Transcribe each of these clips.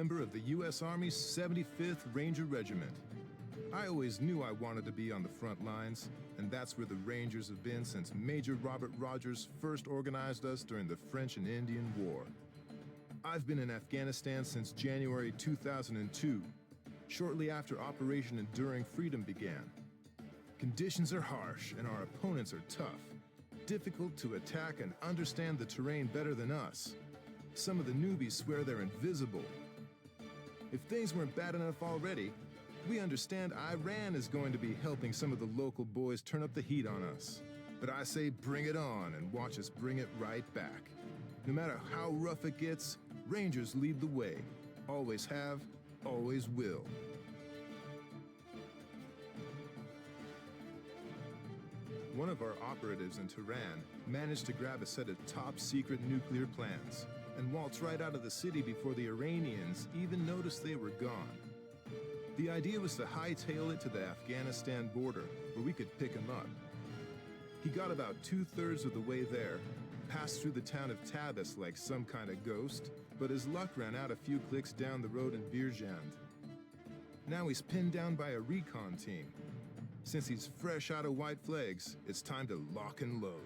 member of the U.S. Army's 75th Ranger Regiment. I always knew I wanted to be on the front lines, and that's where the Rangers have been since Major Robert Rogers first organized us during the French and Indian War. I've been in Afghanistan since January 2002, shortly after Operation Enduring Freedom began. Conditions are harsh and our opponents are tough, difficult to attack and understand the terrain better than us. Some of the newbies swear they're invisible. If things weren't bad enough already, we understand Iran is going to be helping some of the local boys turn up the heat on us. But I say bring it on and watch us bring it right back. No matter how rough it gets, Rangers lead the way. Always have, always will. One of our operatives in Tehran managed to grab a set of top-secret nuclear plans and waltz right out of the city before the Iranians even noticed they were gone. The idea was to hightail it to the Afghanistan border where we could pick him up. He got about 2/3 of the way there, passed through the town of Tabriz like some kind of ghost, but his luck ran out a few clicks down the road in Birjand. Now he's pinned down by a recon team. Since he's fresh out of white flags, it's time to lock and load.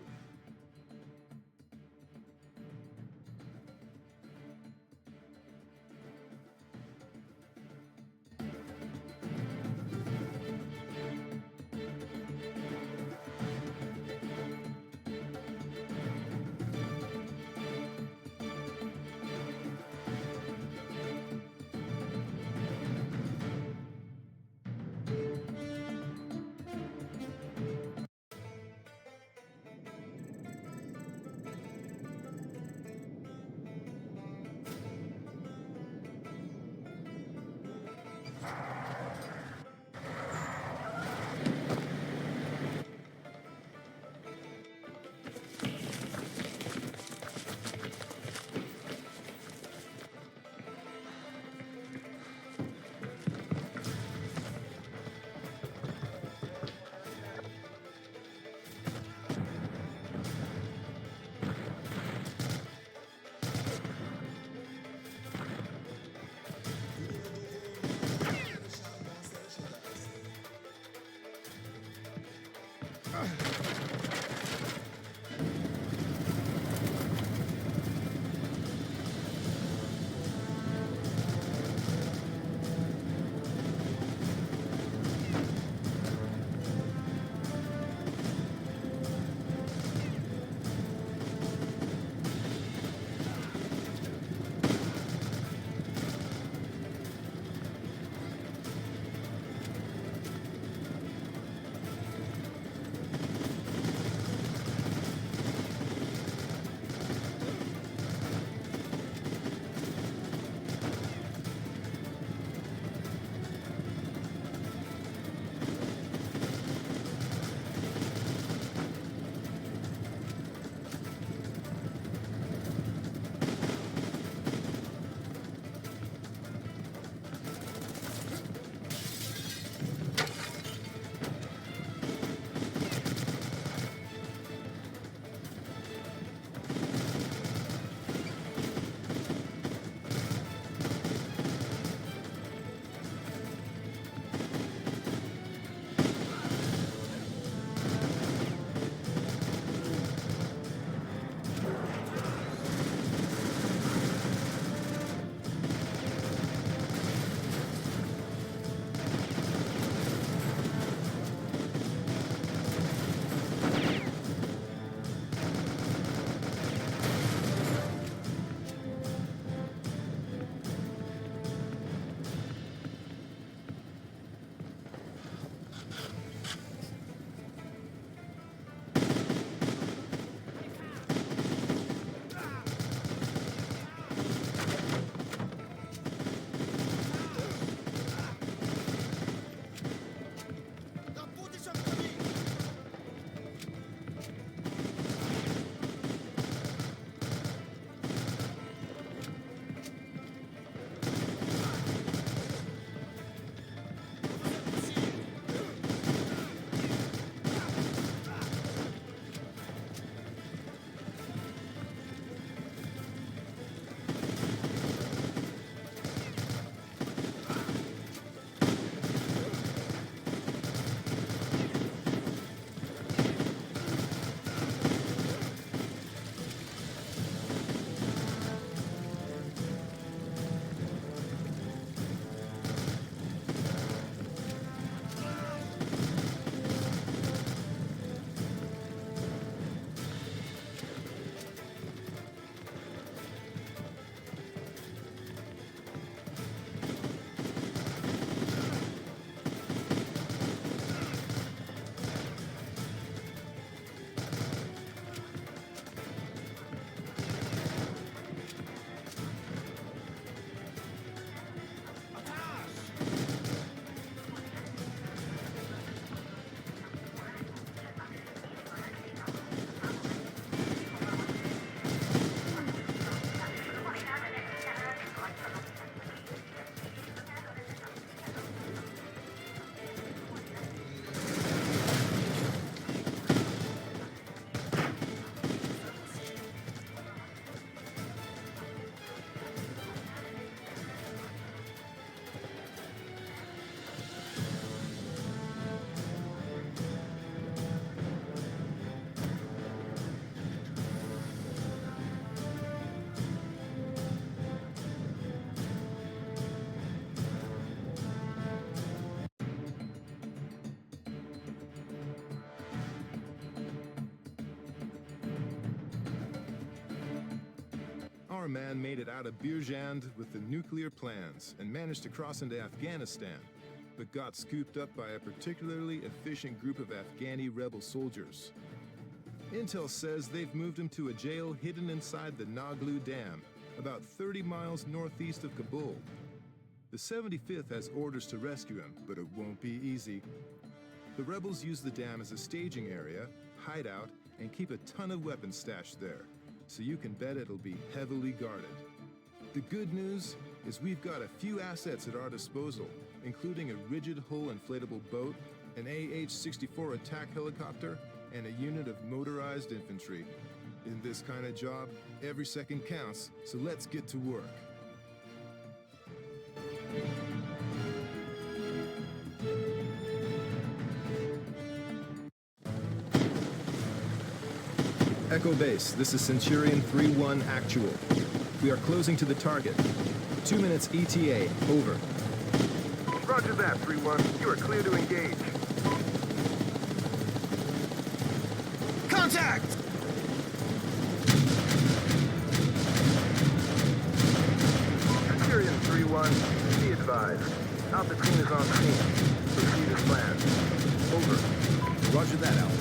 Our man made it out of Birjand with the nuclear plans and managed to cross into Afghanistan, but got scooped up by a particularly efficient group of Afghani rebel soldiers. Intel says they've moved him to a jail hidden inside the Naglu Dam, about 30 miles northeast of Kabul. The 75th has orders to rescue him, but it won't be easy. The rebels use the dam as a staging area, hideout, and keep a ton of weapons stashed there, so you can bet it'll be heavily guarded. The good news is we've got a few assets at our disposal, including a rigid-hull inflatable boat, an AH-64 attack helicopter, and a unit of motorized infantry. In this kind of job, every second counts, so let's get to work. Echo Base, this is Centurion 3-1 actual. We are closing to the target. 2 minutes ETA, over. Roger that, 3-1. You are clear to engage. Contact! Centurion 3-1, be advised. Alpha team is on scene. Proceed as planned. Over. Roger that, Alpha.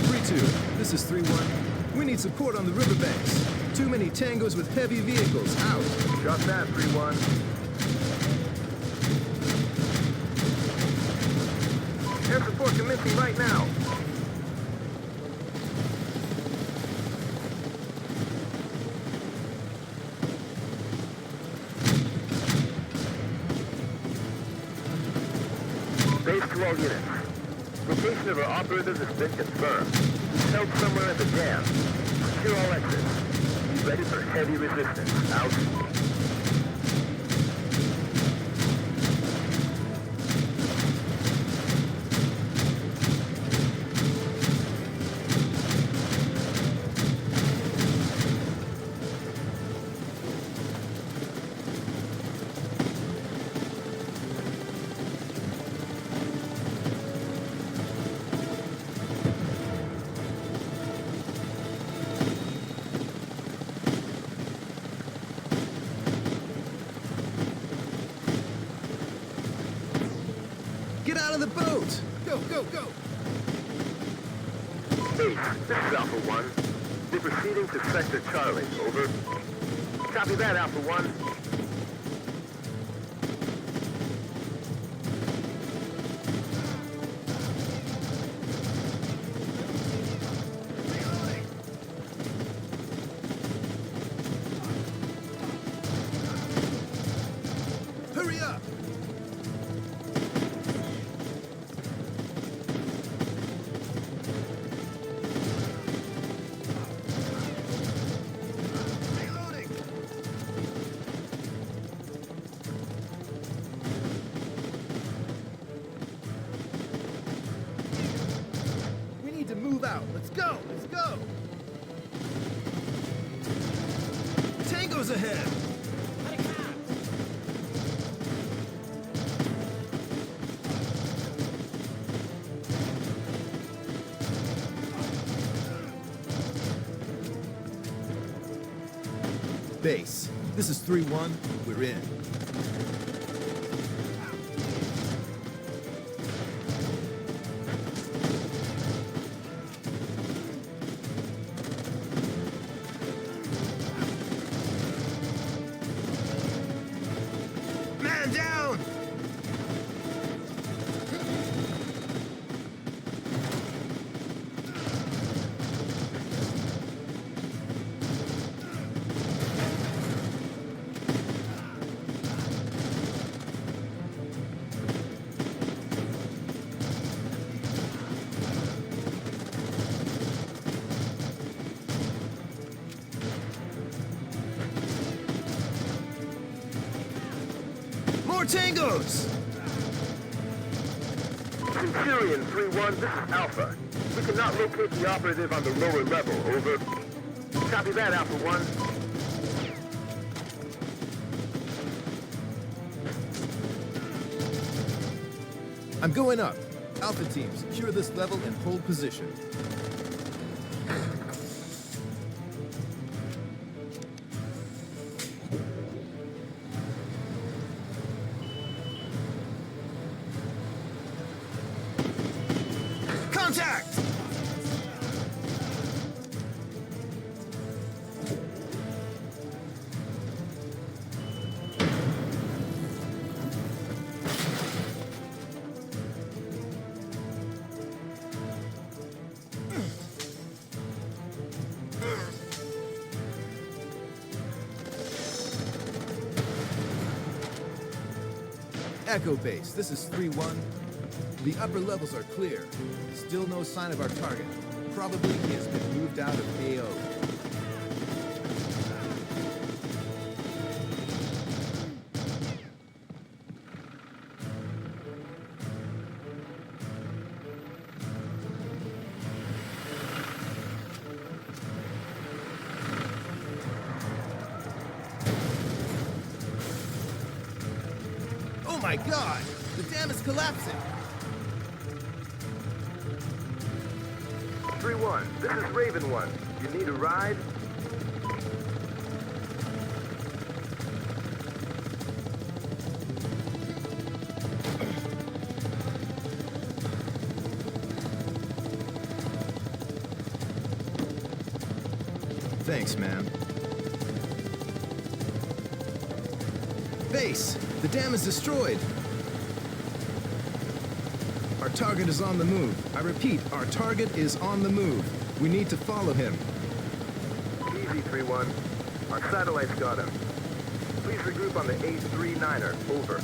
3-2, this is 3-1. We need support on the riverbanks. Too many tangos with heavy vehicles. Out. Got that, 3-1. Air support commencing right now. Base to all units. Location of our operatives has been confirmed. He's held somewhere at the dam. Secure all exits. Be ready for heavy resistance. Out. Get out of the boat! Go, go, go! Base, this is Alpha 1. We're proceeding to Sector Charlie. Over. Copy that, Alpha 1. Hurry up! We need to move out. Let's go! Let's go! Tango's ahead! Base, this is 3-1. We're in. Man down! More tangos! Centurion 3-1, this is Alpha. We cannot locate the operative on the lower level. Over. Copy that, Alpha 1. I'm going up. Alpha team, secure this level and hold position. Echo Base, this is 3-1. The upper levels are clear. Still no sign of our target. Probably he has been moved out of AO. Oh my God! The dam is collapsing! 3-1, this is Raven 1. You need a ride? Thanks, man. Base! The dam is destroyed! Our target is on the move. I repeat, our target is on the move. We need to follow him. Easy, 3-1. Our satellites got him. Please regroup on the A39er. Over.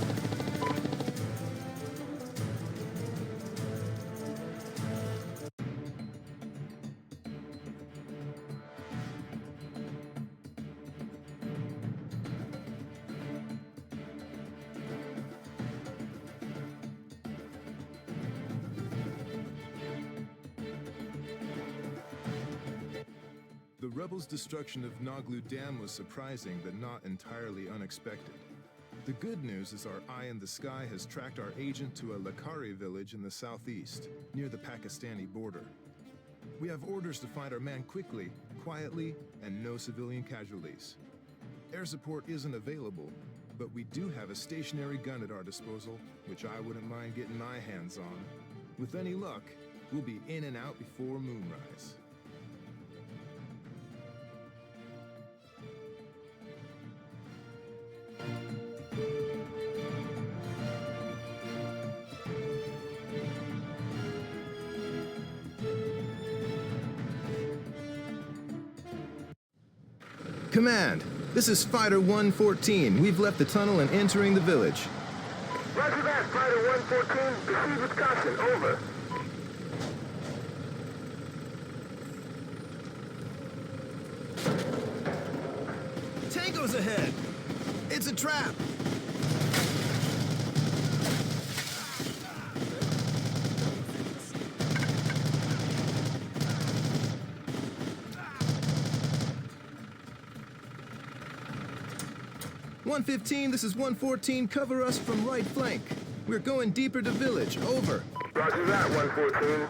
The rebels' destruction of Naglu Dam was surprising, but not entirely unexpected. The good news is our eye in the sky has tracked our agent to a Lakari village in the southeast, near the Pakistani border. We have orders to find our man quickly, quietly, and no civilian casualties. Air support isn't available, but we do have a stationary gun at our disposal, which I wouldn't mind getting my hands on. With any luck, we'll be in and out before moonrise. Command, this is Fighter 114. We've left the tunnel and entering the village. Roger that, Fighter 114. Proceed with caution. Over. Tango's ahead! It's a trap! "115, this is 114. Cover us from right flank. We're going deeper to village. Over." Roger that, 114.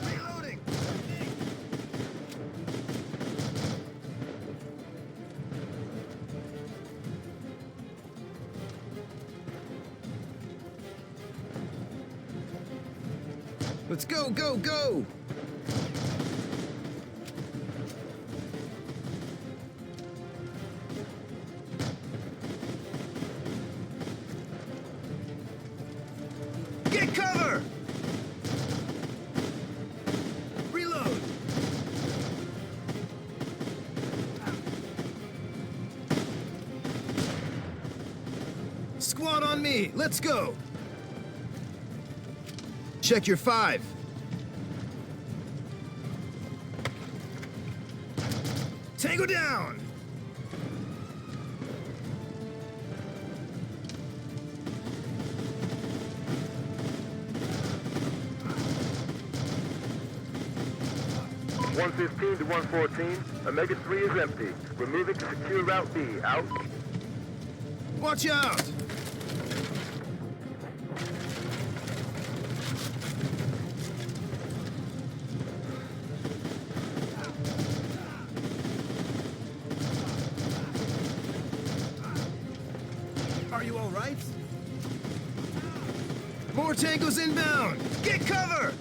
Reloading! Let's go, go, go! Get cover! Reload! Squad on me, let's go! Check your 5. Tango down! "115 to 114. Omega-3 is empty. We're moving to secure Route B. Out. Watch out! Are you all right? More Tangos inbound! Get cover!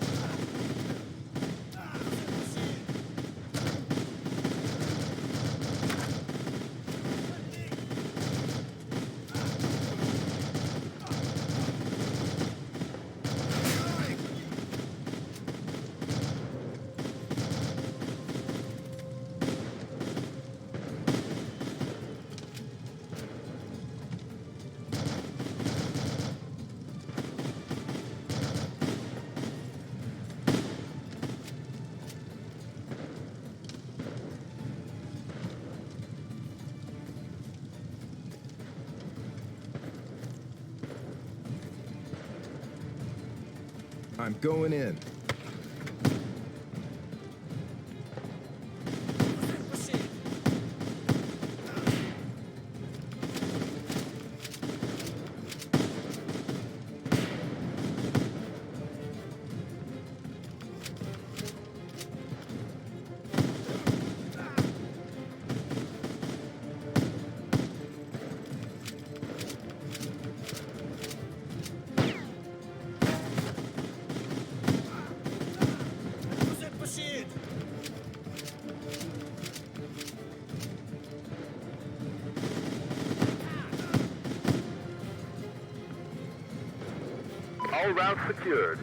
I'm going in. All routes secured.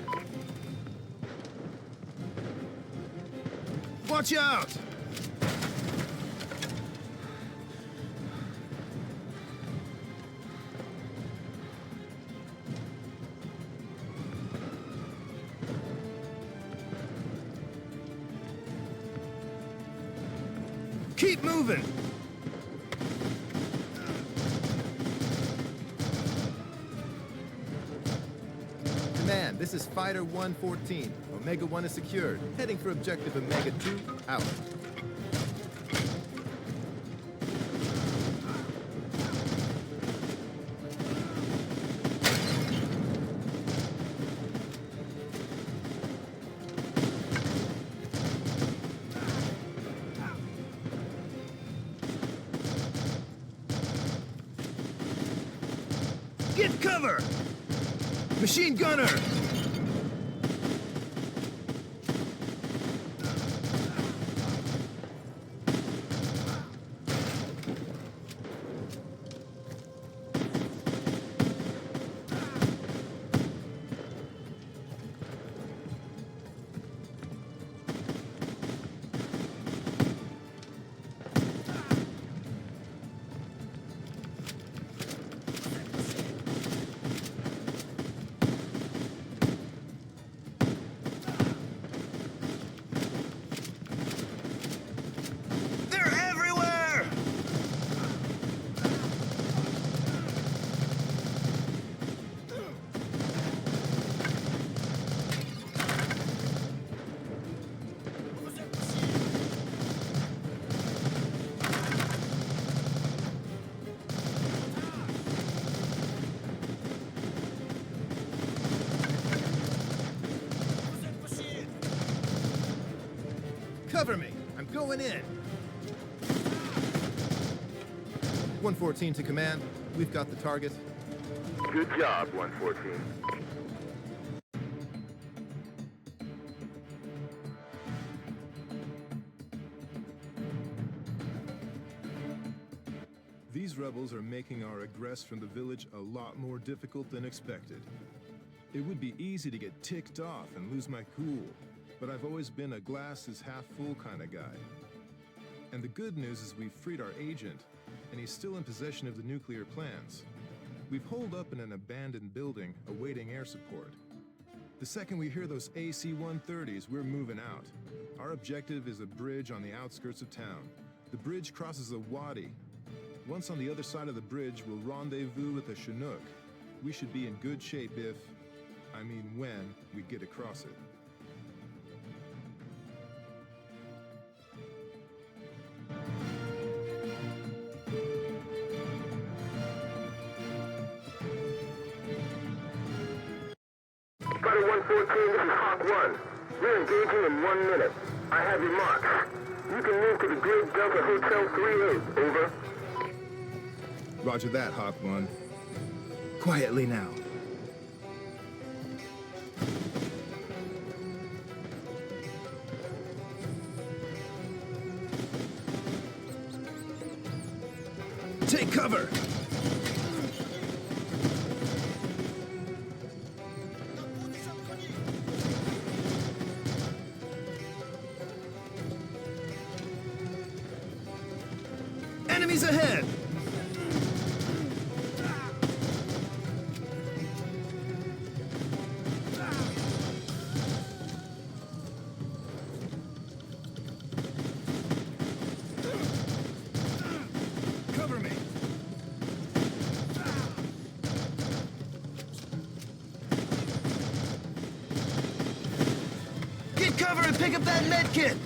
Watch out! Keep moving! Command, this is Fighter 114. Omega 1 is secured. Heading for objective Omega 2, out. Get cover! Machine gunner! Cover me! I'm going in! 114 to command. We've got the target. Good job, 114. These rebels are making our egress from the village a lot more difficult than expected. It would be easy to get ticked off and lose my cool, but I've always been a glass is half full kind of guy. And the good news is we've freed our agent, and he's still in possession of the nuclear plans. We've holed up in an abandoned building, awaiting air support. The second we hear those AC-130s, we're moving out. Our objective is a bridge on the outskirts of town. The bridge crosses a wadi. Once on the other side of the bridge, we'll rendezvous with a Chinook. We should be in good shape if, I mean when, we get across it. Fighter 114, this is Hawk 1. We're engaging in 1 minute. I have your marks. You can move to the Grid Delta Hotel 38, over. Roger that, Hawk 1. Quietly now. Take cover! Enemies ahead! Cover me! cover and pick up that med kit!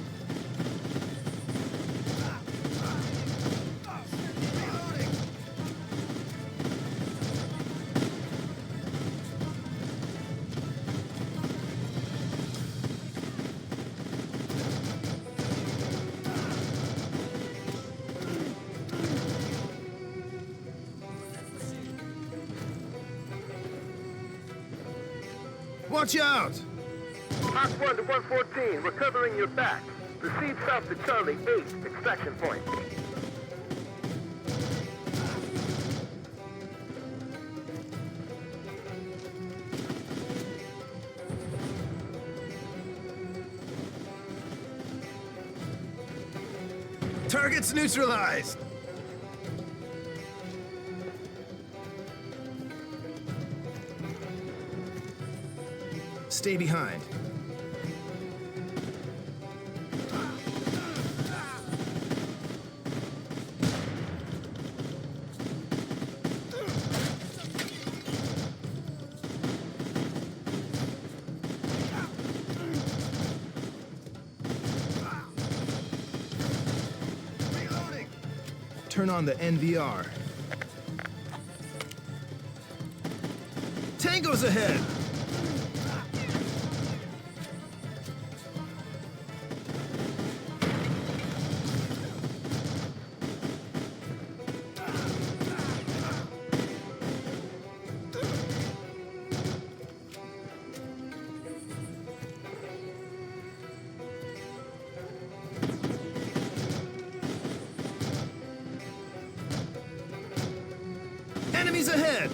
Watch out! Hawk 1 to 114, we're covering your back. Proceed south to Charlie 8, extraction point. Target's neutralized! Stay behind. Turn on the NVR. Tango's ahead! Enemies ahead!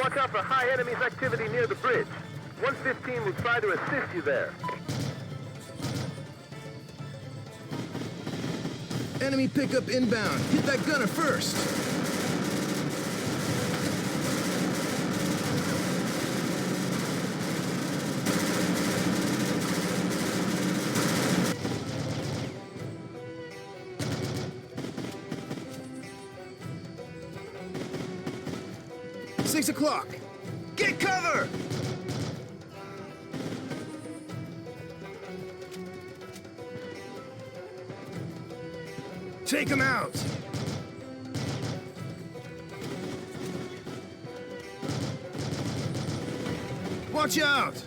Watch out for high enemies activity near the bridge. 115 will try to assist you there. Enemy pickup inbound. Hit that gunner first. Six o'clock. Get cover! Take him out! Watch out!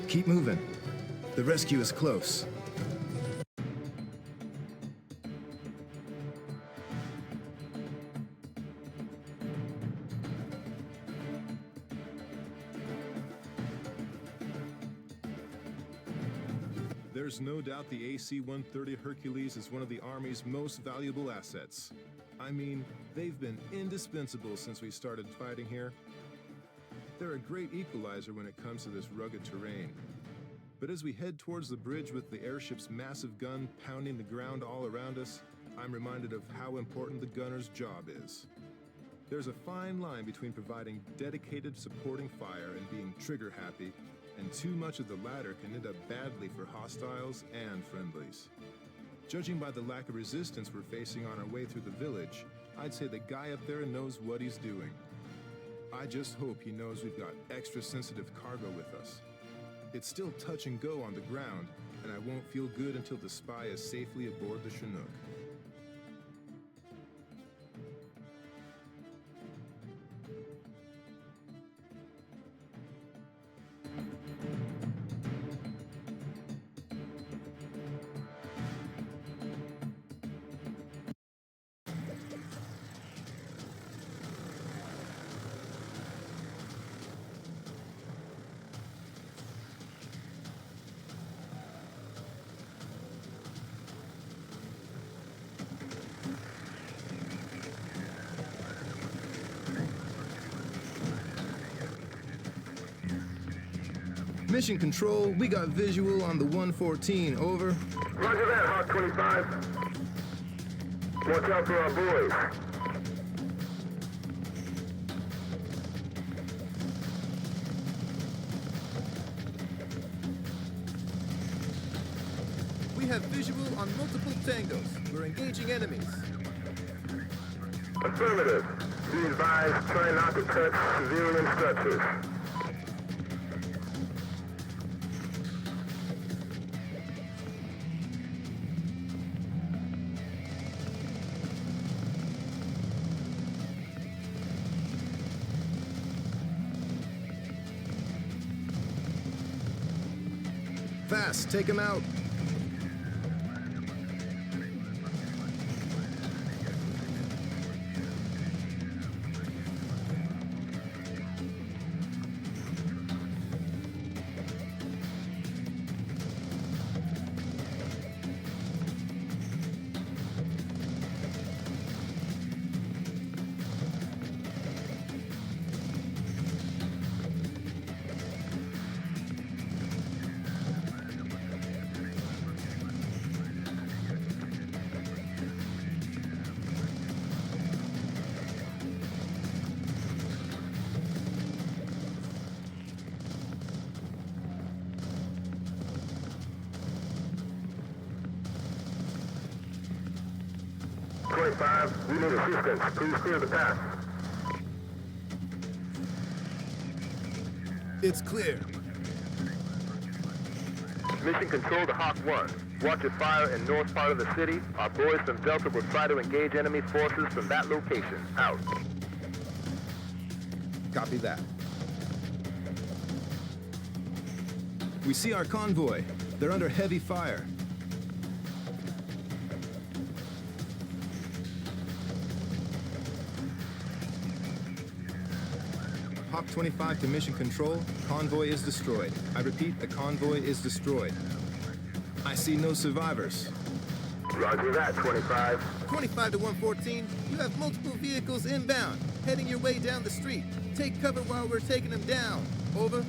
Keep moving. The rescue is close. There's no doubt the AC-130 Hercules is one of the Army's most valuable assets. I mean, they've been indispensable since we started fighting here. They're a great equalizer when it comes to this rugged terrain. But as we head towards the bridge with the airship's massive gun pounding the ground all around us, I'm reminded of how important the gunner's job is. There's a fine line between providing dedicated supporting fire and being trigger-happy, and too much of the latter can end up badly for hostiles and friendlies. Judging by the lack of resistance we're facing on our way through the village, I'd say the guy up there knows what he's doing. I just hope he knows we've got extra sensitive cargo with us. It's still touch and go on the ground, and I won't feel good until the spy is safely aboard the Chinook. Mission Control, we got visual on the 114, over. Roger that, Hawk 25. Watch out for our boys. We have visual on multiple tangos. We're engaging enemies. Affirmative. Be advised, try not to touch civilian structures. Fast, take him out. We need assistance. Please clear the path. It's clear. Mission Control to Hawk 1. Watch your fire in north part of the city. Our boys from Delta will try to engage enemy forces from that location. Out. Copy that. We see our convoy. They're under heavy fire. Hawk 25 to Mission Control. Convoy is destroyed. I repeat, the convoy is destroyed. I see no survivors. Roger that, 25. 25 to 114, you have multiple vehicles inbound, heading your way down the street. Take cover while we're taking them down. Over.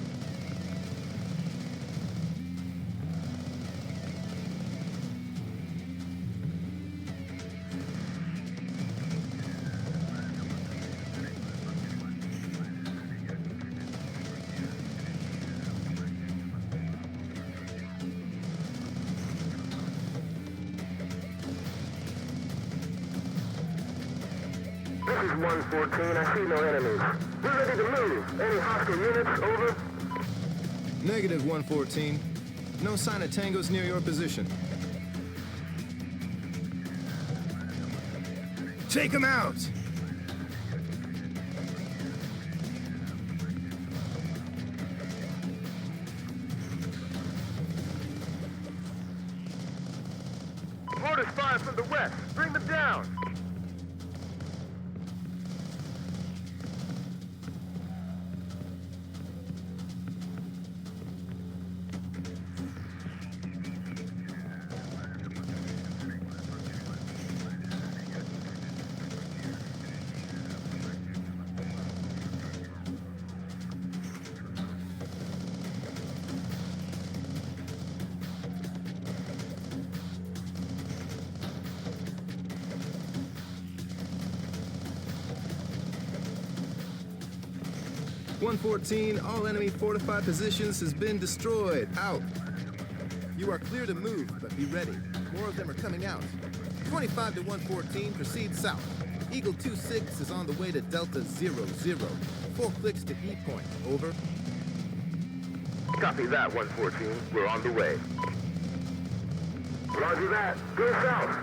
This is 114. I see no enemies. We're ready to move. Any hostile units? Over. Negative 114. No sign of tangos near your position. Take them out! Mortars fire from the west. Bring them down. .114, all enemy fortified positions has been destroyed. Out. You are clear to move, but be ready. More of them are coming out. 25 to 114, proceed south. Eagle 26 is on the way to Delta 00. 4 clicks to E point. Over. Copy that, 114. We're on the way. Roger that. Go south.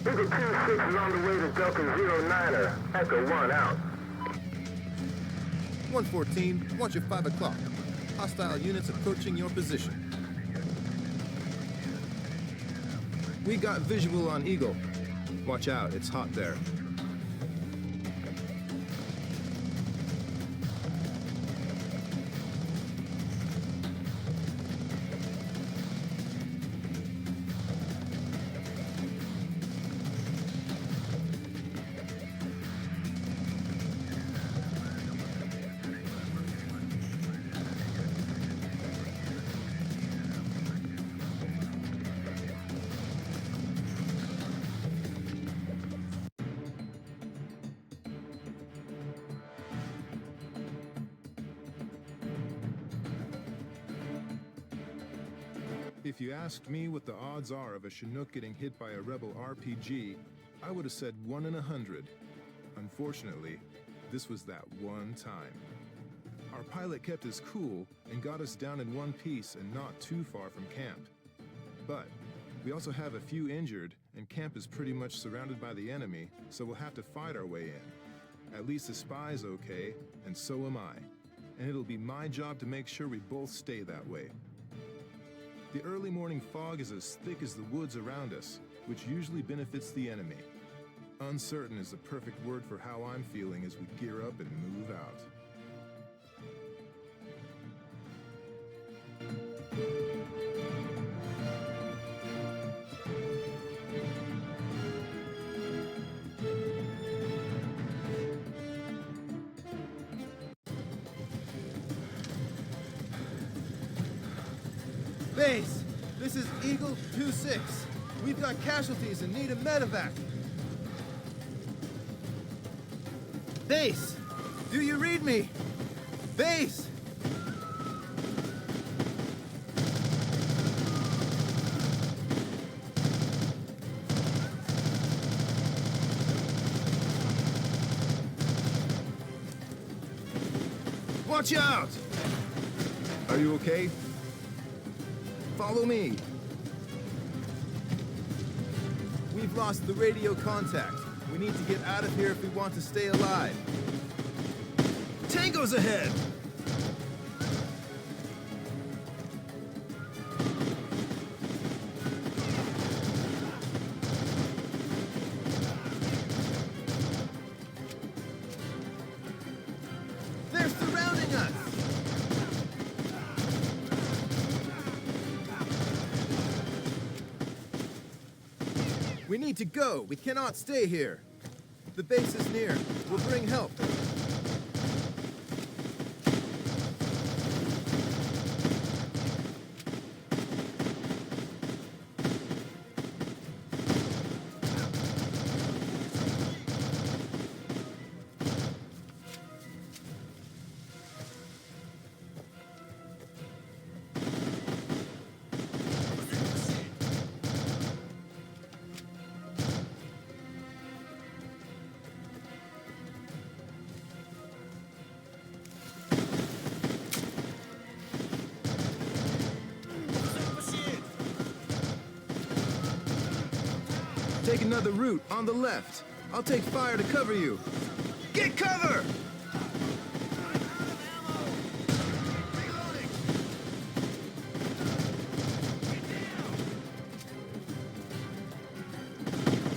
Eagle 26 is on the way to Delta 09er. Echo 1 out. 114, watch at 5 o'clock. Hostile units approaching your position. We got visual on Eagle. Watch out, it's hot there. If you asked me what the odds are of a Chinook getting hit by a rebel RPG, I would have said 1 in 100. Unfortunately, this was that one time. Our pilot kept us cool and got us down in one piece and not too far from camp. But we also have a few injured, and camp is pretty much surrounded by the enemy, so we'll have to fight our way in. At least the spy's okay, and so am I. And it'll be my job to make sure we both stay that way. The early morning fog is as thick as the woods around us, which usually benefits the enemy. Uncertain is the perfect word for how I'm feeling as we gear up and move out. Base, this is Eagle 2-6. We've got casualties and need a medevac. Base, do you read me? Base! Watch out! Are you okay? Follow me. We've lost the radio contact. We need to get out of here if we want to stay alive. Tango's ahead! They're surrounding us! We need to go. We cannot stay here. The base is near. We'll bring help. Take another route on the left. I'll take fire to cover you. Get cover!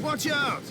Watch out!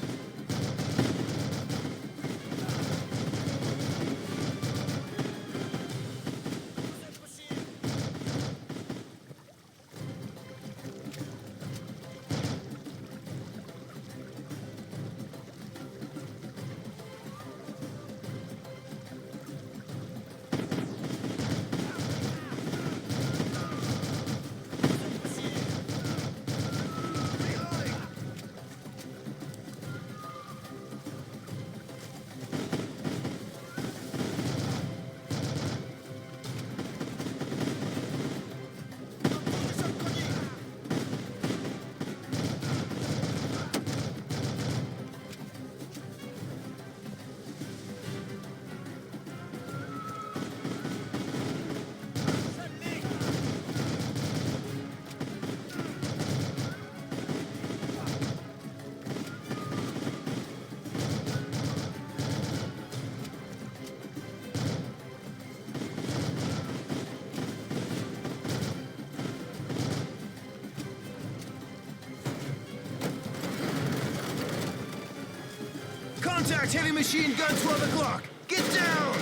Contact heavy machine gun 12 o'clock! Get down!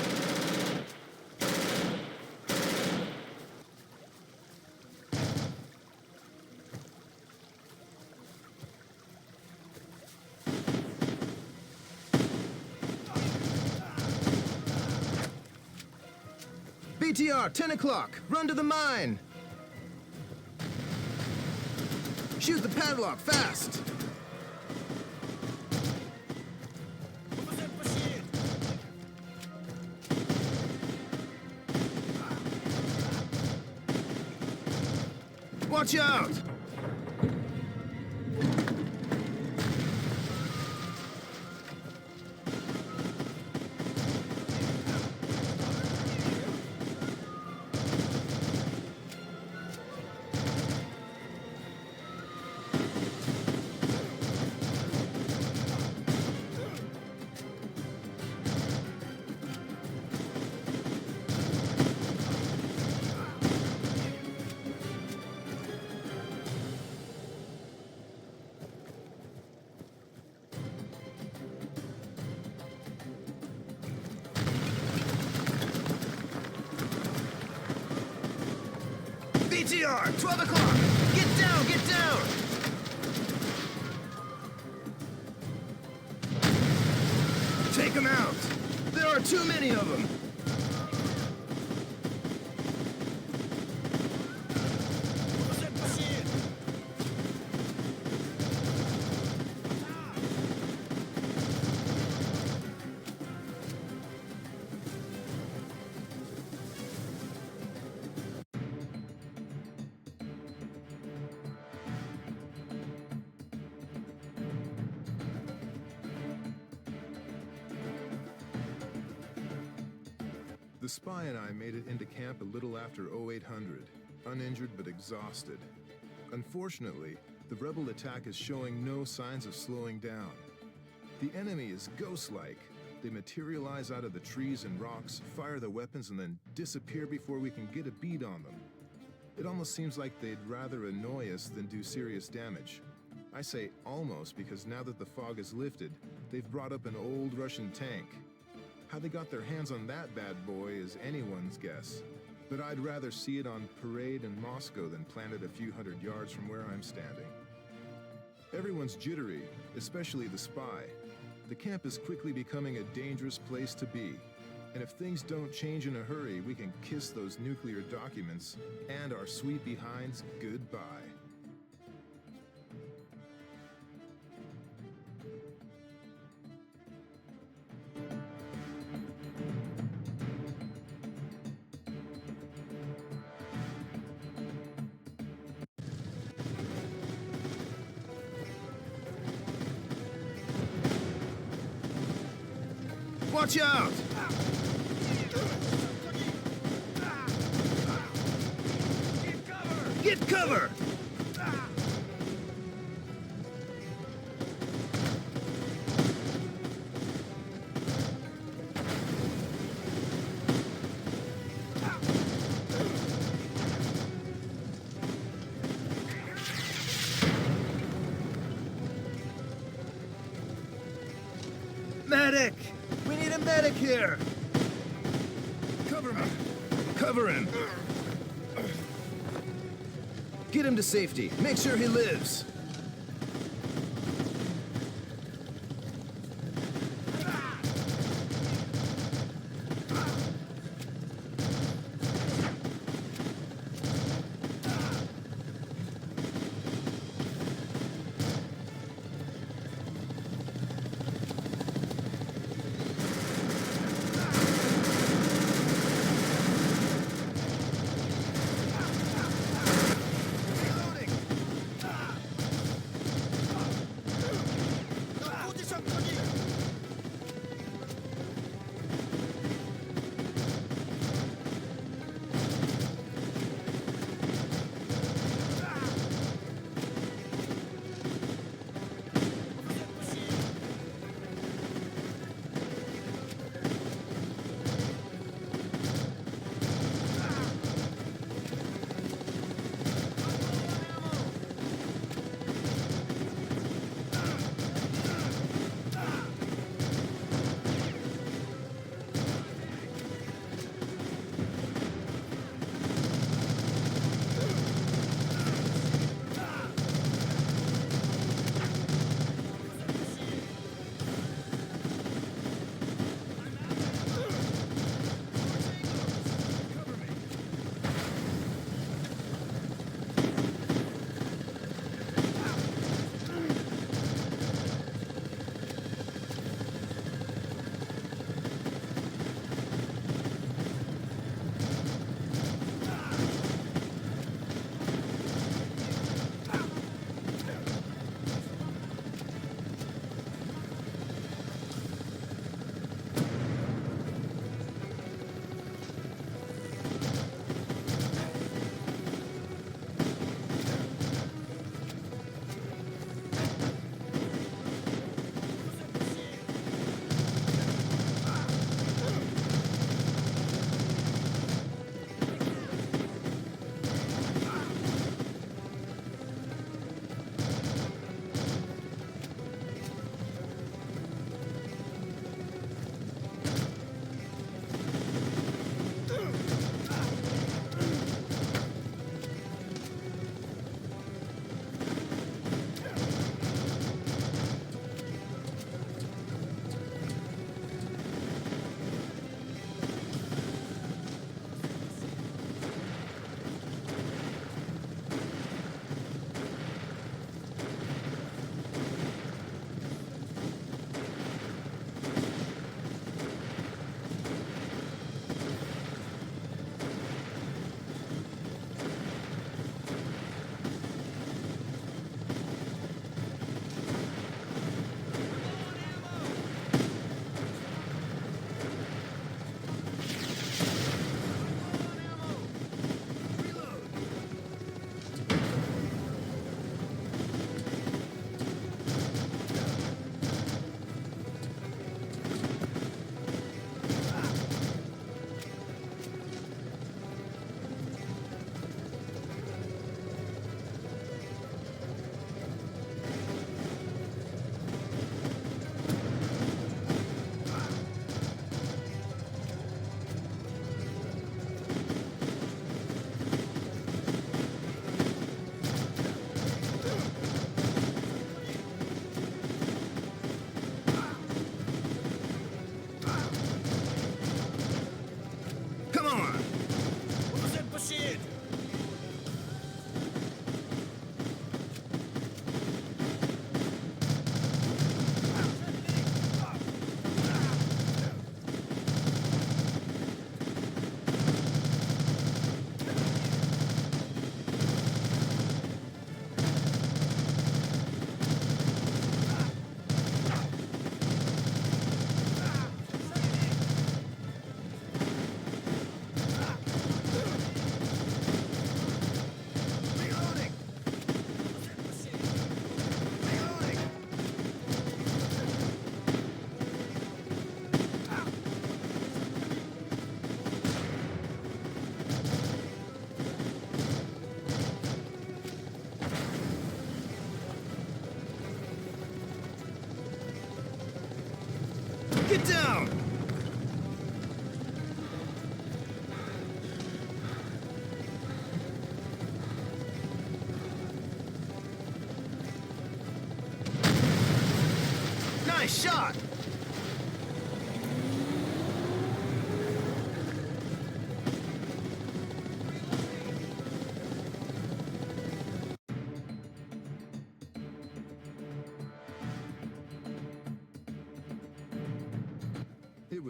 BTR, 10 o'clock. Run to the mine. Shoot the padlock, fast. Watch out! BTR, 12 o'clock! Get down, get down! Take them out! There are too many of them! The spy and I made it into camp a little after 0800, uninjured but exhausted. Unfortunately, the rebel attack is showing no signs of slowing down. The enemy is ghost-like. They materialize out of the trees and rocks, fire their weapons, and then disappear before we can get a bead on them. It almost seems like they'd rather annoy us than do serious damage. I say almost because now that the fog is lifted, they've brought up an old Russian tank. How they got their hands on that bad boy is anyone's guess. But I'd rather see it on parade in Moscow than planted a few hundred yards from where I'm standing. Everyone's jittery, especially the spy. The camp is quickly becoming a dangerous place to be. And if things don't change in a hurry, we can kiss those nuclear documents and our sweet behinds goodbye. Watch out! Get cover! Medic! We need a medic here! Cover me! Cover him! Get him to safety. Make sure he lives.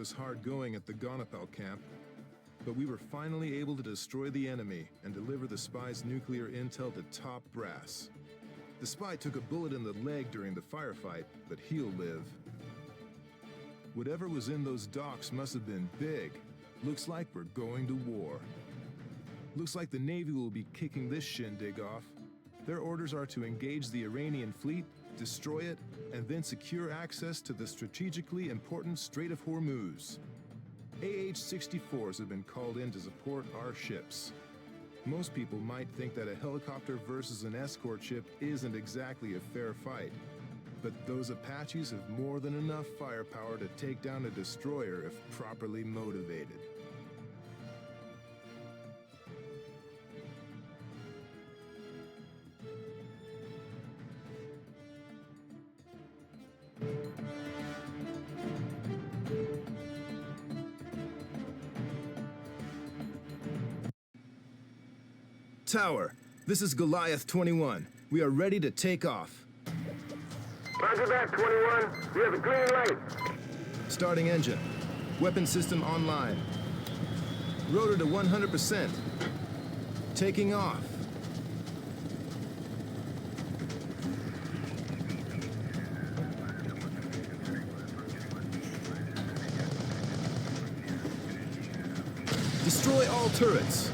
was hard going at the Gonapel camp, but we were finally able to destroy the enemy and deliver the spy's nuclear intel to top brass. The spy took a bullet in the leg during the firefight, but he'll live. Whatever was in those docks must have been big. Looks like we're going to war. Looks like the Navy will be kicking this shindig off. Their orders are to engage the Iranian fleet, destroy it, and then secure access to the strategically important Strait of Hormuz. AH-64s have been called in to support our ships. Most people might think that a helicopter versus an escort ship isn't exactly a fair fight, but those Apaches have more than enough firepower to take down a destroyer if properly motivated. Tower, this is Goliath 21. We are ready to take off. Roger that, 21. We have a green light. Starting engine. Weapon system online. Rotor to 100%. Taking off. Destroy all turrets.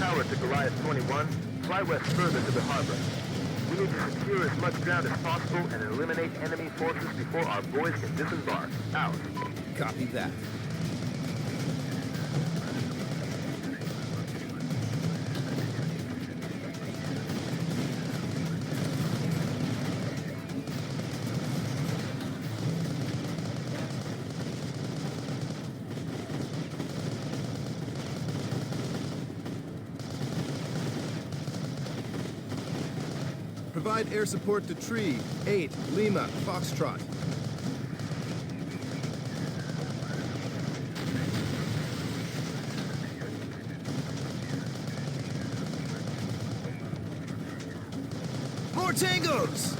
Tower to Goliath 21. Fly west further to the harbor. We need to secure as much ground as possible and eliminate enemy forces before our boys can disembark. Out. Copy that. Provide air support to Tree, 8, Lima, Foxtrot. More tangos!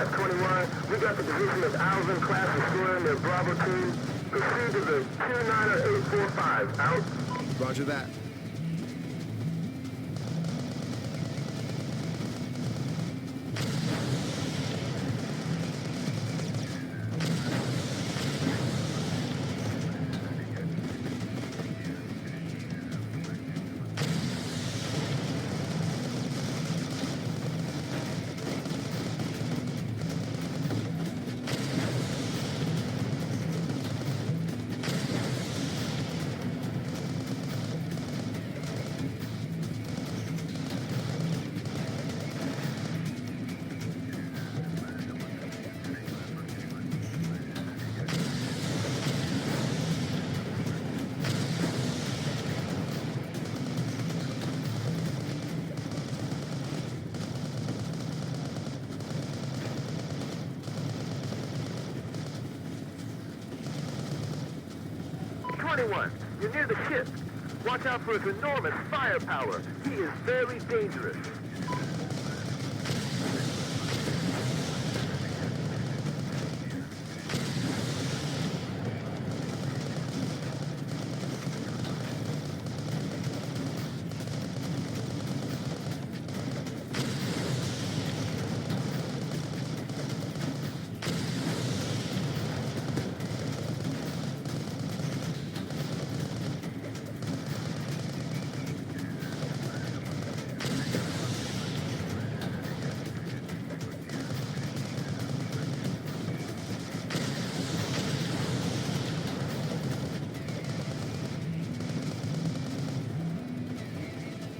521, we got the position of Alvin class destroyer near Bravo team. Proceed to the 29845. Out. Roger that. You're near the ship. Watch out for his enormous firepower. He is very dangerous.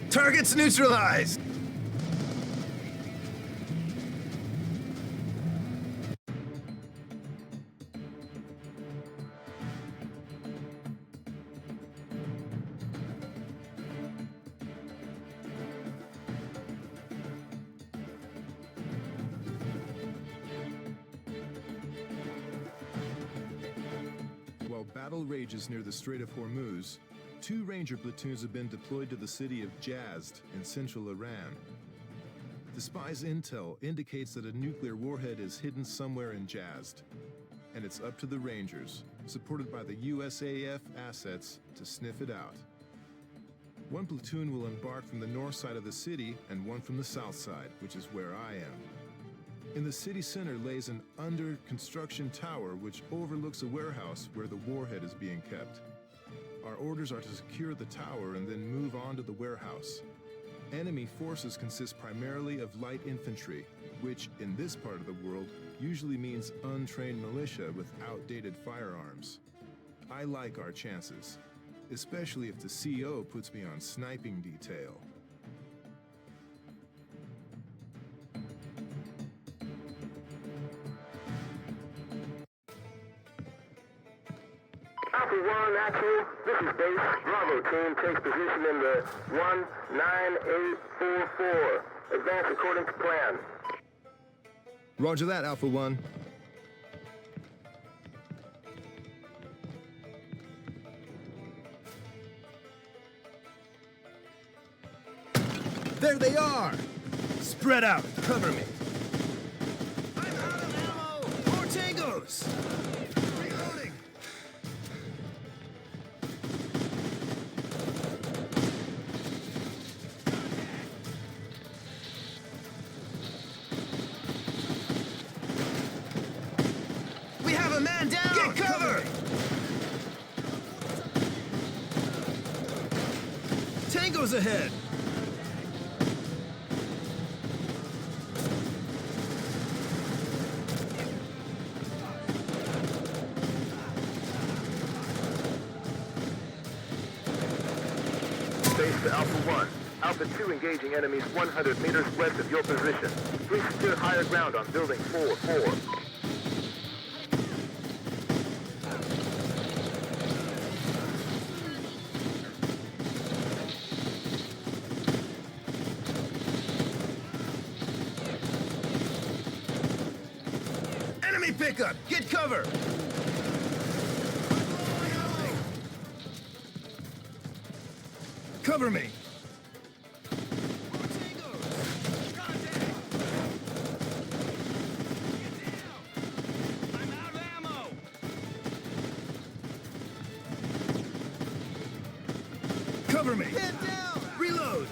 Targets neutralized! While battle rages near the Strait of Hormuz, 2 Ranger platoons have been deployed to the city of Jazd in central Iran. The spy's intel indicates that a nuclear warhead is hidden somewhere in Jazd, and it's up to the Rangers, supported by the USAF assets, to sniff it out. 1 platoon will embark from the north side of the city and 1 from the south side, which is where I am. In the city center lays an under-construction tower which overlooks a warehouse where the warhead is being kept. Our orders are to secure the tower and then move on to the warehouse. Enemy forces consist primarily of light infantry, which, in this part of the world, usually means untrained militia with outdated firearms. I like our chances, especially if the CO puts me on sniping detail. Alpha 1, actual. This is base. Bravo team takes position in the 19844. Advance according to plan. Roger that, Alpha 1. There they are! Spread out, cover me. I'm out of ammo! More tangos! Reloading! We have a man down! Get cover! Tango's ahead! Base to Alpha 1. Alpha 2 engaging enemies 100 meters west of your position. Please secure higher ground on building 4-4. Enemy pickup! Get cover! Cover me! Cover me! Head down! Reload!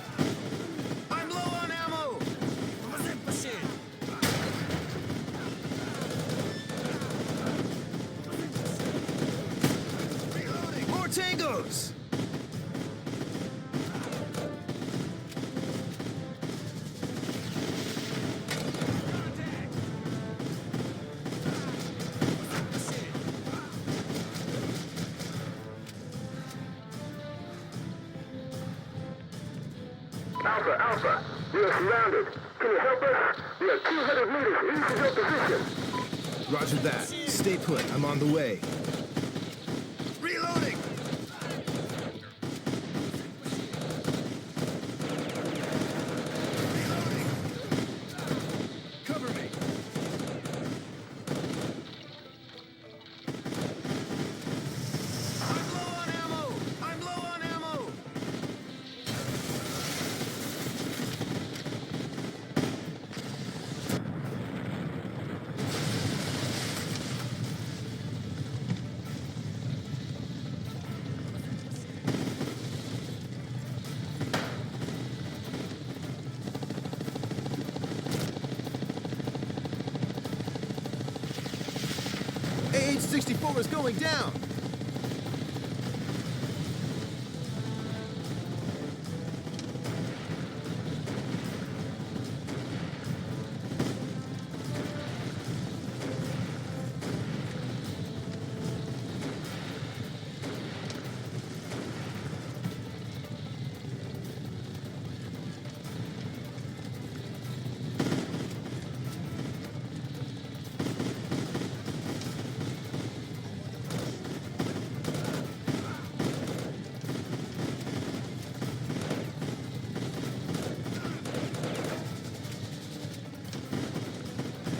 I'm low on ammo! Reloading! More tangos! Alpha, Alpha, we are surrounded. Can you help us? We are 200 meters east of your position. Roger that. Stay put. I'm on the way. Reloading! Reloading! Cover me! I'm low on ammo! I'm low on ammo! AH-64 is going down!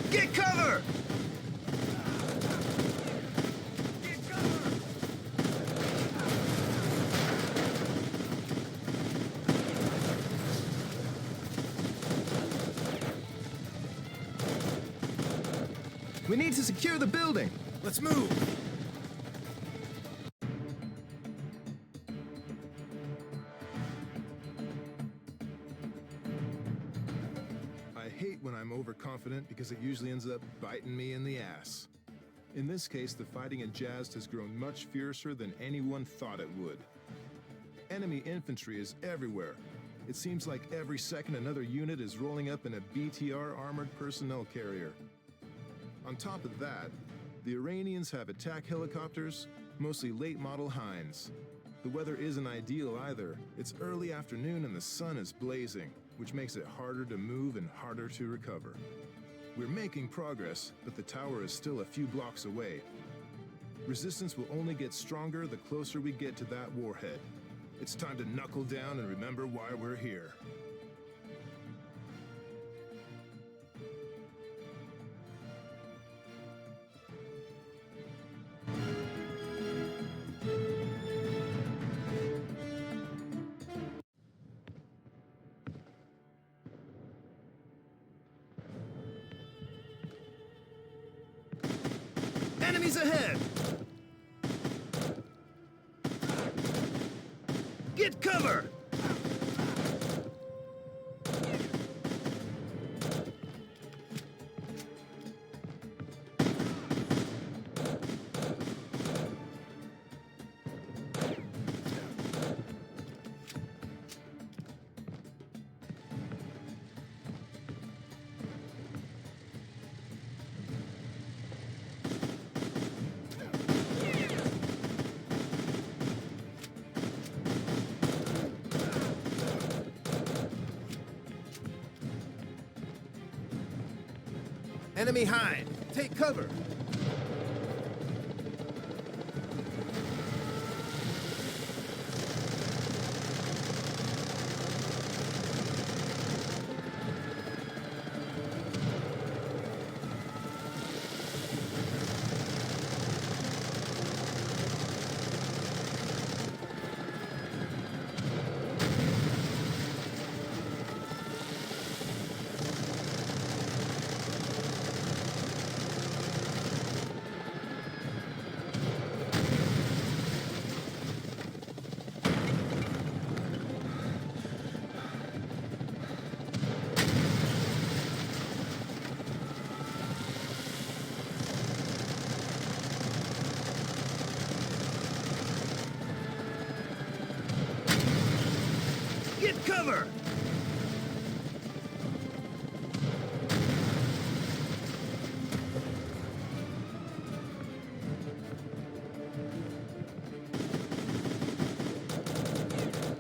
Get cover! Get cover! We need to secure the building. Let's move. I hate when I'm overconfident because it usually ends up biting me in the ass. In this case, the fighting in Jazd has grown much fiercer than anyone thought it would. Enemy infantry is everywhere. It seems like every second another unit is rolling up in a BTR armored personnel carrier. On top of that, the Iranians have attack helicopters, mostly late-model Hinds. The weather isn't ideal either. It's early afternoon and the sun is blazing, which makes it harder to move and harder to recover. We're making progress, but the tower is still a few blocks away. Resistance will only get stronger the closer we get to that warhead. It's time to knuckle down and remember why we're here. Enemies ahead! Get cover! Enemy Hind! Take cover! cover!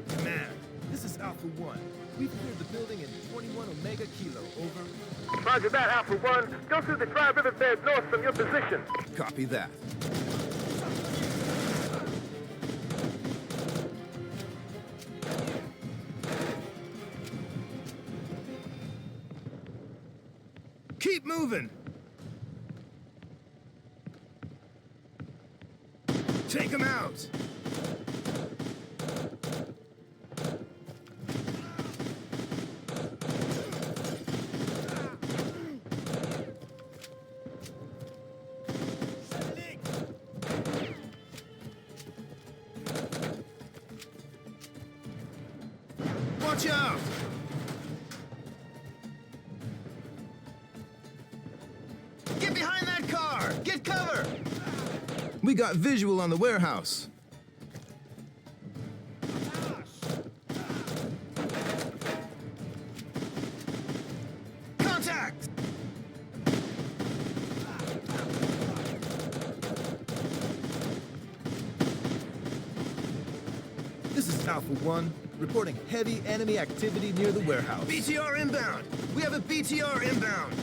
Command, this is Alpha 1. We've cleared the building in 21 Omega Kilo, over. Roger that, Alpha 1. Go through the dry riverbed north from your position. Copy that. Keep moving! Take him out! Watch out! Get behind that car! Get cover! We got visual on the warehouse. Contact! This is Alpha 1, reporting heavy enemy activity near the warehouse. BTR inbound! We have a BTR inbound!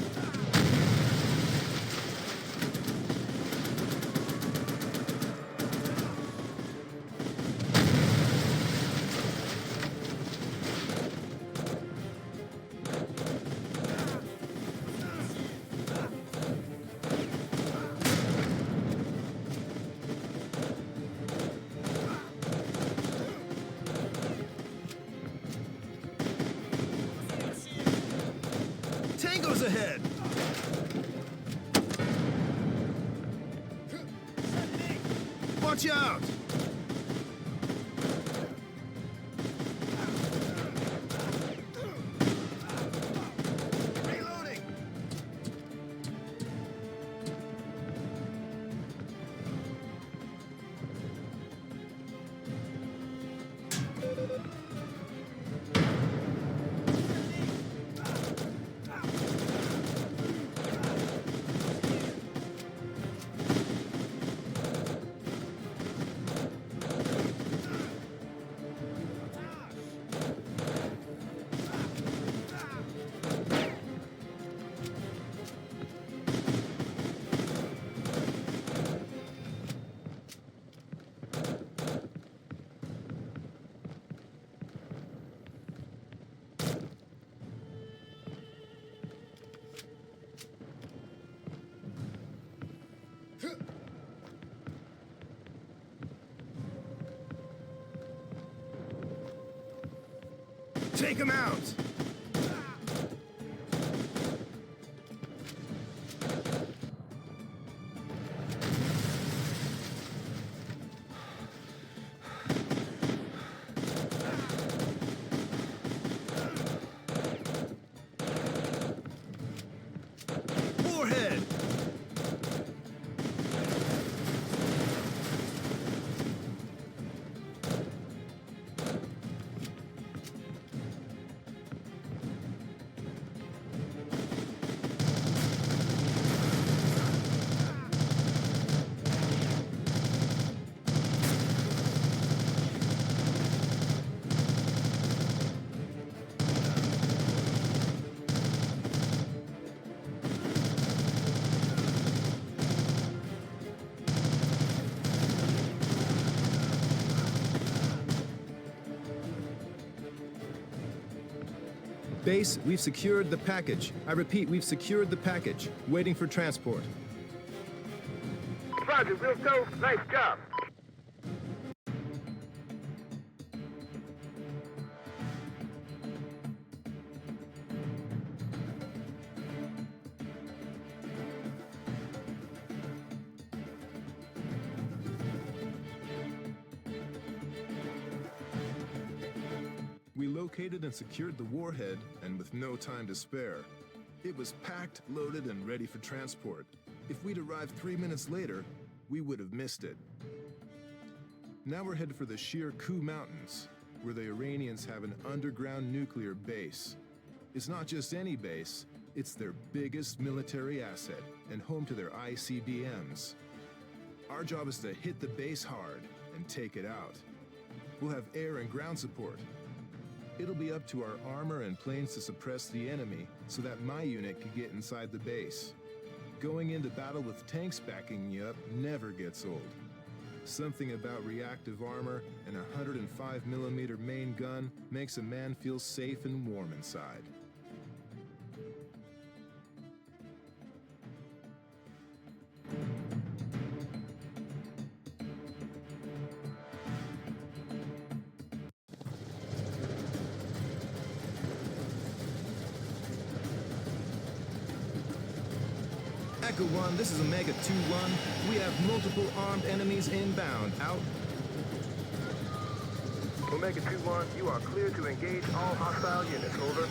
Tango's ahead! Watch out! Reloading! Take him out! Warhead! Base, we've secured the package. I repeat, we've secured the package. Waiting for transport. Roger, we'll go. Nice job. We located and secured the warhead, and with no time to spare. It was packed, loaded, and ready for transport. If we'd arrived 3 minutes later, we would have missed it. Now we're headed for the sheer Ku Mountains. where the Iranians have an underground nuclear base. It's not just any base, it's their biggest military asset and home to their ICBMs. Our job is to hit the base hard and take it out. We'll have air and ground support. It'll be up to our armor and planes to suppress the enemy so that my unit can get inside the base. Going into battle with tanks backing you up never gets old. Something about reactive armor and a 105mm main gun makes a man feel safe and warm inside. Echo 1, this is Omega 2-1. We have multiple armed enemies inbound. Out. Omega 2-1, you are clear to engage all hostile units. Over.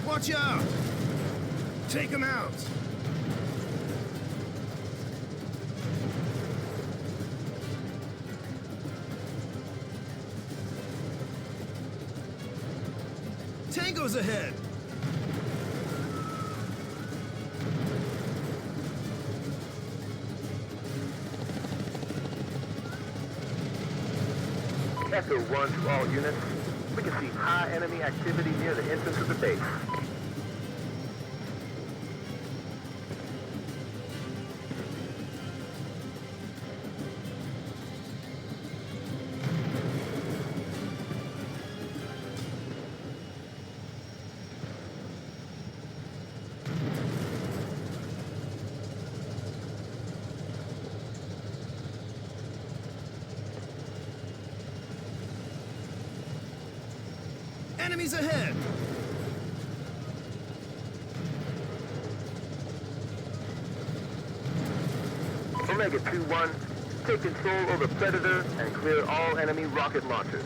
Watch out! Take them out! Tango's ahead! Echo 1 to all units. We can see high enemy activity near the entrance of the base. Enemies ahead! Omega 2-1, take control over Predator and clear all enemy rocket launchers.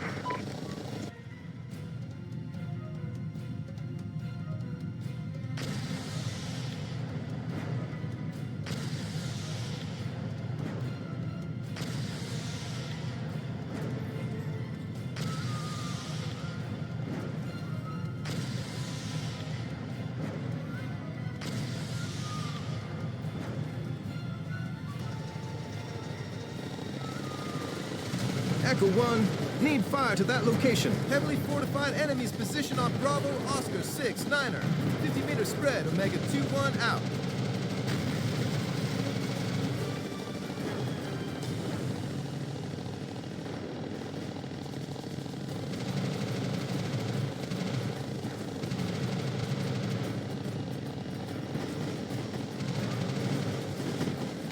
Echo 1, need fire to that location. Heavily fortified enemies position on Bravo, Oscar 6, 9er. 50-meter spread, Omega 2-1 out.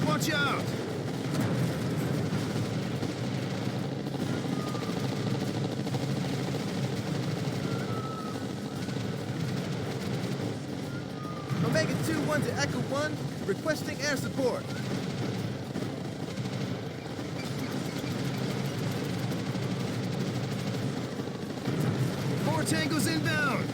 Watch out! Omega 2-1 to Echo 1, requesting air support. More tangos inbound.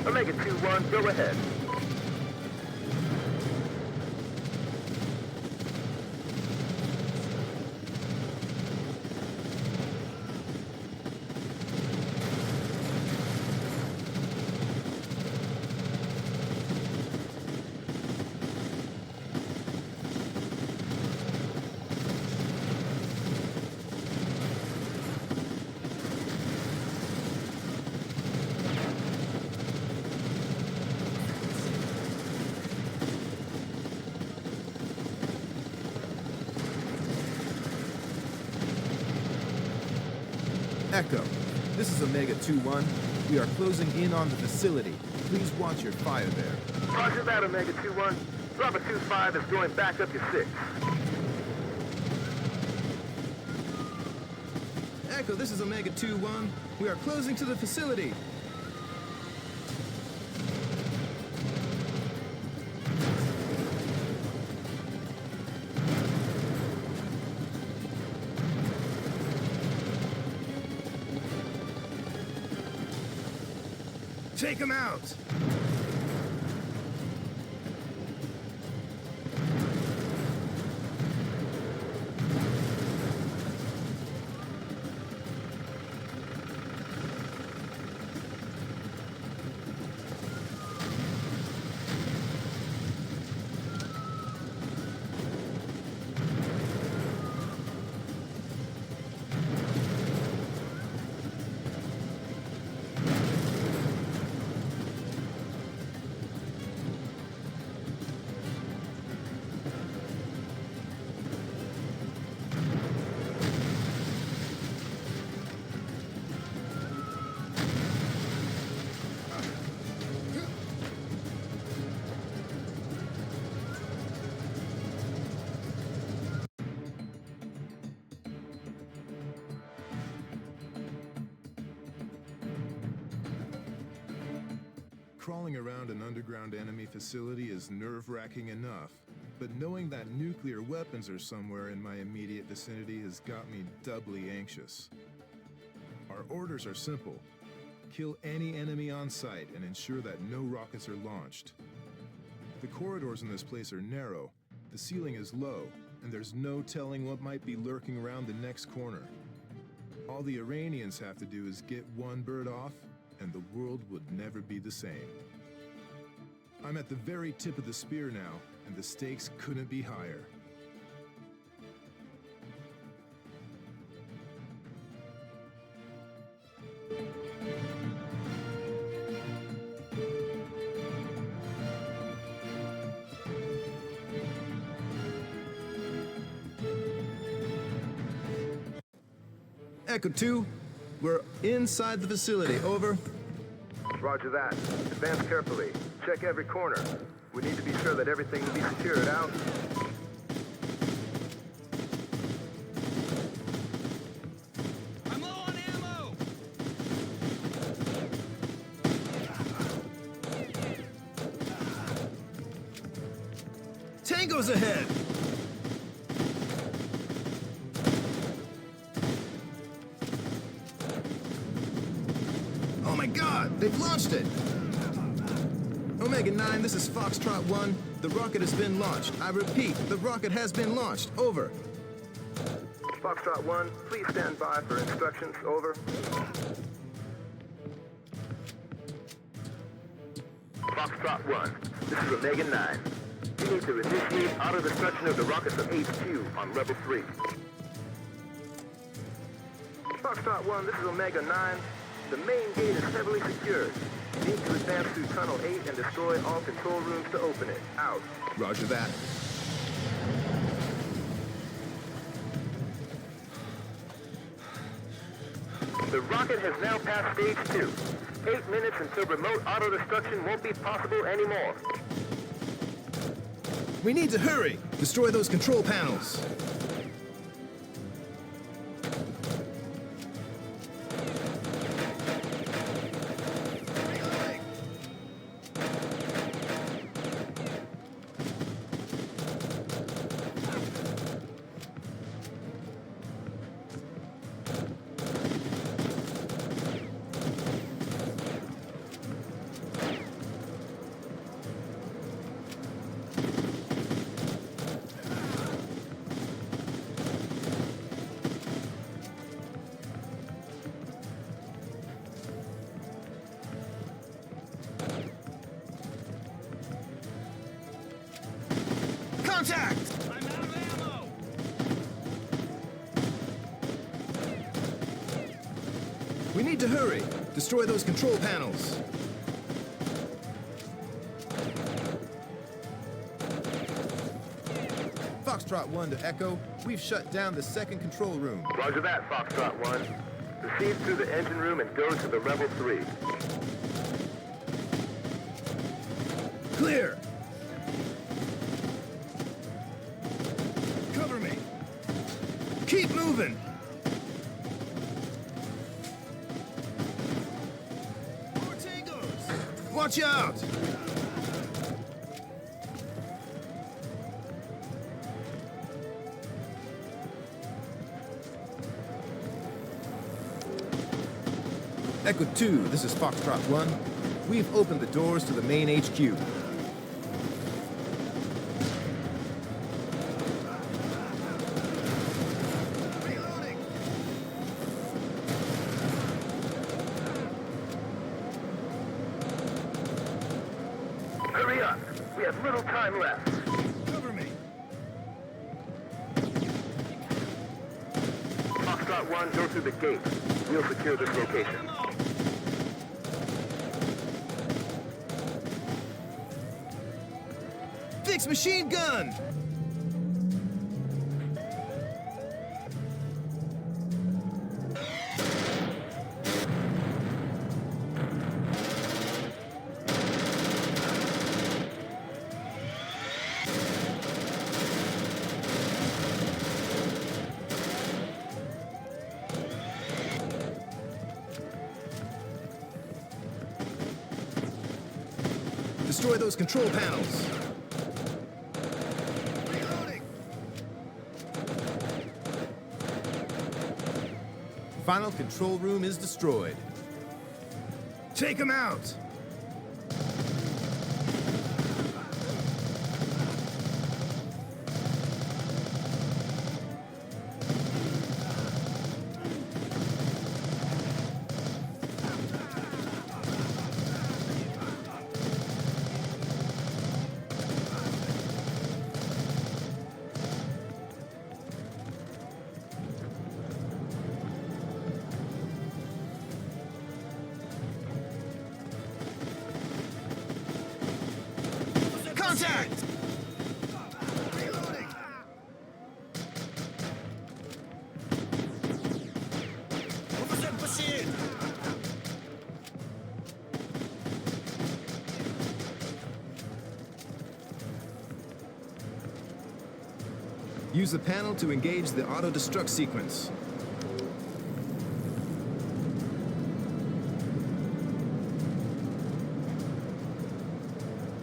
Omega 2-1, go ahead. Echo, this is Omega 2-1. We are closing in on the facility. Please watch your fire there. Roger that, Omega 2-1. Bravo 2-5 is going back up to 6. Echo, this is Omega 2-1. We are closing to the facility. Take him out! Crawling around an underground enemy facility is nerve-wracking enough, but knowing that nuclear weapons are somewhere in my immediate vicinity has got me doubly anxious. Our orders are simple. Kill any enemy on sight and ensure that no rockets are launched. The corridors in this place are narrow, the ceiling is low, and there's no telling what might be lurking around the next corner. All the Iranians have to do is get one bird off, and the world would never be the same. I'm at the very tip of the spear now, and the stakes couldn't be higher. Echo 2, we're inside the facility. Over. Roger that. Advance carefully. Check every corner. We need to be sure that everything will be secured. Out. I'm low on ammo! Tango's ahead! Oh my God, they've launched it! Omega 9, this is Foxtrot 1. The rocket has been launched. I repeat, the rocket has been launched. Over. Foxtrot 1, please stand by for instructions. Over. Foxtrot 1, this is Omega 9. You need to initiate auto-destruction of the rocket from HQ on level 3. Foxtrot 1, this is Omega 9. The main gate is heavily secured. You need to advance through Tunnel 8 and destroy all control rooms to open it. Out. Roger that. The rocket has now passed stage 2. 8 minutes until remote auto-destruction won't be possible anymore. We need to hurry! Destroy those control panels! Contact! I'm out of ammo! We need to hurry. Destroy those control panels. Foxtrot 1 to Echo. We've shut down the second control room. Roger that, Foxtrot 1. Proceed through the engine room and go to the level 3. Clear! Cover me! Keep moving! Watch out! Echo 2, this is Foxtrot 1. We've opened the doors to the main HQ. Hurry up! We have little time left. Cover me. Foxtrot 1, go through the gate. We'll secure this location. Fix machine gun! Destroy those control panels. Final control room is destroyed. Take him out! Contact! Reloading! Use the panel to engage the auto-destruct sequence.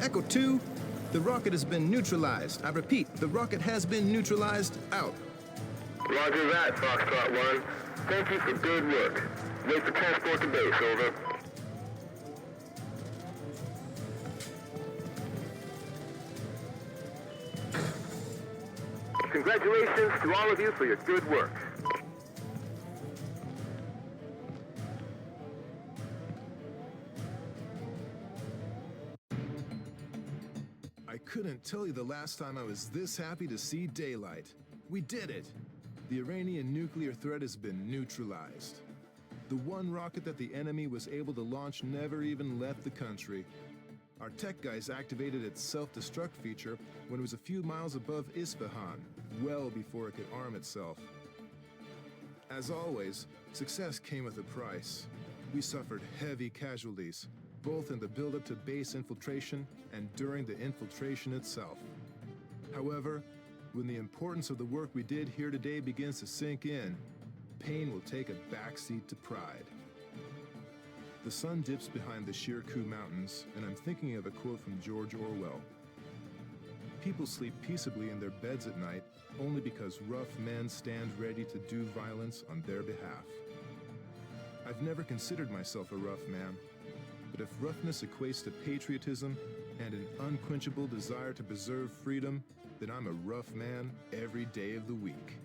Echo 2, the rocket has been neutralized. I repeat, the rocket has been neutralized. Out. Roger that, Foxtrot 1. Thank you for good work. Wait for transport to base, over. Congratulations to all of you for your good work. I couldn't tell you the last time I was this happy to see daylight. We did it! The Iranian nuclear threat has been neutralized. The one rocket that the enemy was able to launch never even left the country. Our tech guys activated its self-destruct feature when it was a few miles above Isfahan, well before it could arm itself. As always, success came with a price. We suffered heavy casualties, both in the build-up to base infiltration and during the infiltration itself. However, when the importance of the work we did here today begins to sink in, pain will take a backseat to pride. The sun dips behind the Shirkuh Mountains, and I'm thinking of a quote from George Orwell. People sleep peaceably in their beds at night only because rough men stand ready to do violence on their behalf. I've never considered myself a rough man, but if roughness equates to patriotism and an unquenchable desire to preserve freedom, then I'm a rough man every day of the week.